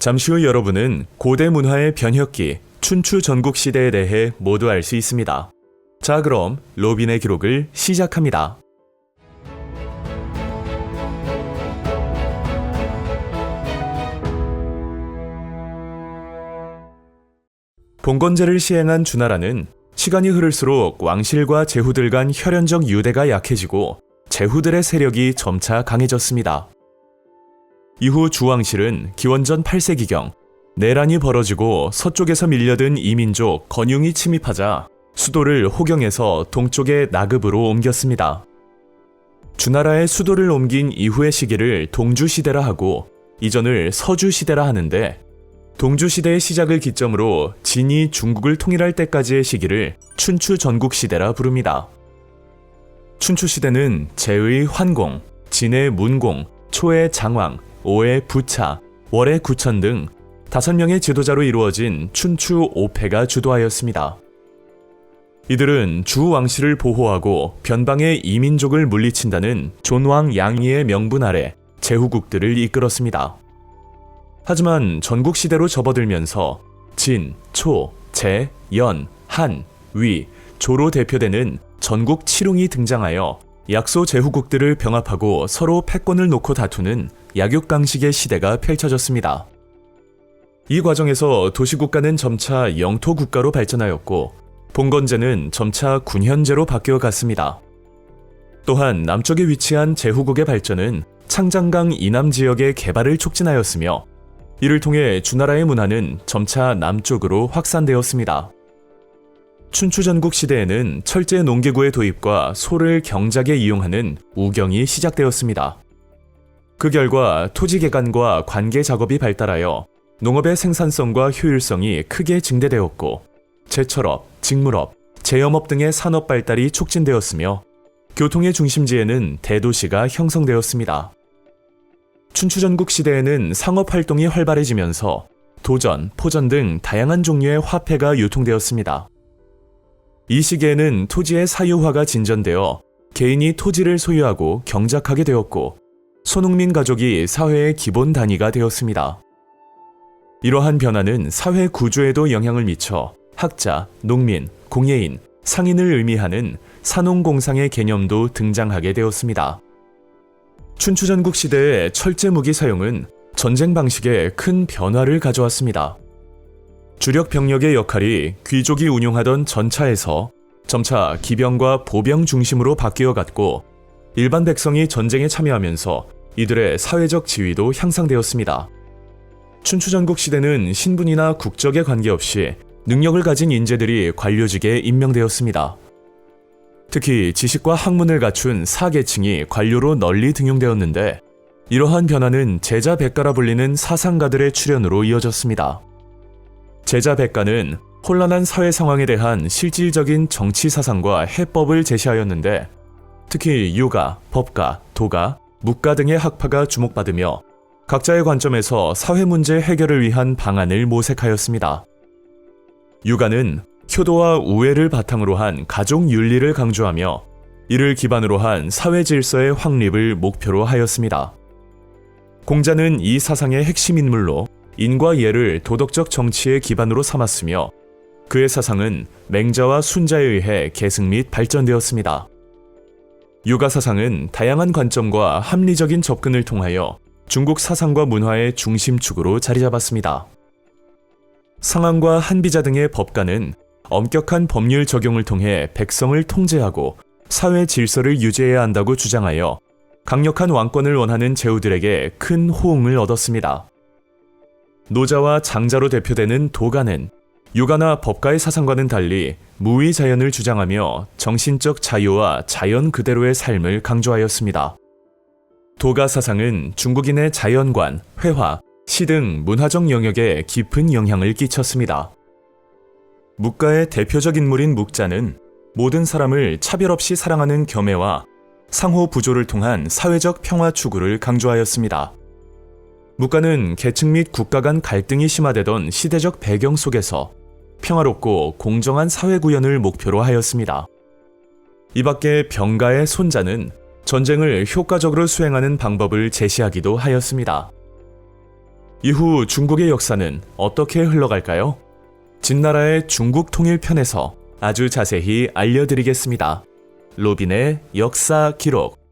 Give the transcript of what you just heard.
잠시 후 여러분은 고대 문화의 변혁기, 춘추 전국시대에 대해 모두 알 수 있습니다. 자, 그럼 로빈의 기록을 시작합니다. 봉건제를 시행한 주나라는 시간이 흐를수록 왕실과 제후들 간 혈연적 유대가 약해지고 제후들의 세력이 점차 강해졌습니다. 이후 주왕실은 기원전 8세기경 내란이 벌어지고 서쪽에서 밀려든 이민족 건융이 침입하자 수도를 호경에서 동쪽의 나급으로 옮겼습니다. 주나라의 수도를 옮긴 이후의 시기를 동주시대라 하고 이전을 서주시대라 하는데, 동주시대의 시작을 기점으로 진이 중국을 통일할 때까지의 시기를 춘추 전국시대라 부릅니다. 춘추시대는 제의 환공, 진의 문공, 초의 장왕, 오의 부차, 월의 구천 등 5명의 지도자로 이루어진 춘추 5패가 주도하였습니다. 이들은 주 왕실을 보호하고 변방의 이민족을 물리친다는 존왕 양의의 명분 아래 제후국들을 이끌었습니다. 하지만 전국시대로 접어들면서 진, 초, 제, 연, 한, 위, 조로 대표되는 전국 칠웅이 등장하여 약소 제후국들을 병합하고 서로 패권을 놓고 다투는 약육강식의 시대가 펼쳐졌습니다. 이 과정에서 도시국가는 점차 영토국가로 발전하였고 봉건제는 점차 군현제로 바뀌어 갔습니다. 또한 남쪽에 위치한 제후국의 발전은 창장강 이남 지역의 개발을 촉진하였으며 이를 통해 주나라의 문화는 점차 남쪽으로 확산되었습니다. 춘추전국 시대에는 철제 농기구의 도입과 소를 경작에 이용하는 우경이 시작되었습니다. 그 결과 토지 개간과 관계 작업이 발달하여 농업의 생산성과 효율성이 크게 증대되었고 제철업, 직물업, 제염업 등의 산업 발달이 촉진되었으며 교통의 중심지에는 대도시가 형성되었습니다. 춘추전국 시대에는 상업활동이 활발해지면서 도전, 포전 등 다양한 종류의 화폐가 유통되었습니다. 이 시기에는 토지의 사유화가 진전되어 개인이 토지를 소유하고 경작하게 되었고 소농민 가족이 사회의 기본 단위가 되었습니다. 이러한 변화는 사회 구조에도 영향을 미쳐 학자, 농민, 공예인, 상인을 의미하는 산농공상의 개념도 등장하게 되었습니다. 춘추전국 시대의 철제 무기 사용은 전쟁 방식에 큰 변화를 가져왔습니다. 주력 병력의 역할이 귀족이 운용하던 전차에서 점차 기병과 보병 중심으로 바뀌어 갔고 일반 백성이 전쟁에 참여하면서 이들의 사회적 지위도 향상되었습니다. 춘추전국 시대는 신분이나 국적에 관계없이 능력을 가진 인재들이 관료직에 임명되었습니다. 특히 지식과 학문을 갖춘 사계층이 관료로 널리 등용되었는데 이러한 변화는 제자백가라 불리는 사상가들의 출현으로 이어졌습니다. 제자백가는 혼란한 사회 상황에 대한 실질적인 정치 사상과 해법을 제시하였는데 특히 유가, 법가, 도가, 묵가 등의 학파가 주목받으며 각자의 관점에서 사회 문제 해결을 위한 방안을 모색하였습니다. 유가는 효도와 우애를 바탕으로 한 가족 윤리를 강조하며 이를 기반으로 한 사회 질서의 확립을 목표로 하였습니다. 공자는 이 사상의 핵심 인물로 인과 예를 도덕적 정치의 기반으로 삼았으며 그의 사상은 맹자와 순자에 의해 계승 및 발전되었습니다. 유가 사상은 다양한 관점과 합리적인 접근을 통하여 중국 사상과 문화의 중심축으로 자리잡았습니다. 상한과 한비자 등의 법가는 엄격한 법률 적용을 통해 백성을 통제하고 사회 질서를 유지해야 한다고 주장하여 강력한 왕권을 원하는 제후들에게 큰 호응을 얻었습니다. 노자와 장자로 대표되는 도가는 유가나 법가의 사상과는 달리 무위자연을 주장하며 정신적 자유와 자연 그대로의 삶을 강조하였습니다. 도가 사상은 중국인의 자연관, 회화, 시 등 문화적 영역에 깊은 영향을 끼쳤습니다. 묵가의 대표적 인물인 묵자는 모든 사람을 차별 없이 사랑하는 겸해와 상호 부조를 통한 사회적 평화 추구를 강조하였습니다. 묵가는 계층 및 국가 간 갈등이 심화되던 시대적 배경 속에서 평화롭고 공정한 사회 구현을 목표로 하였습니다. 이 밖에 병가의 손자는 전쟁을 효과적으로 수행하는 방법을 제시하기도 하였습니다. 이후 중국의 역사는 어떻게 흘러갈까요? 진나라의 중국 통일 편에서 아주 자세히 알려드리겠습니다. 로빈의 역사 기록.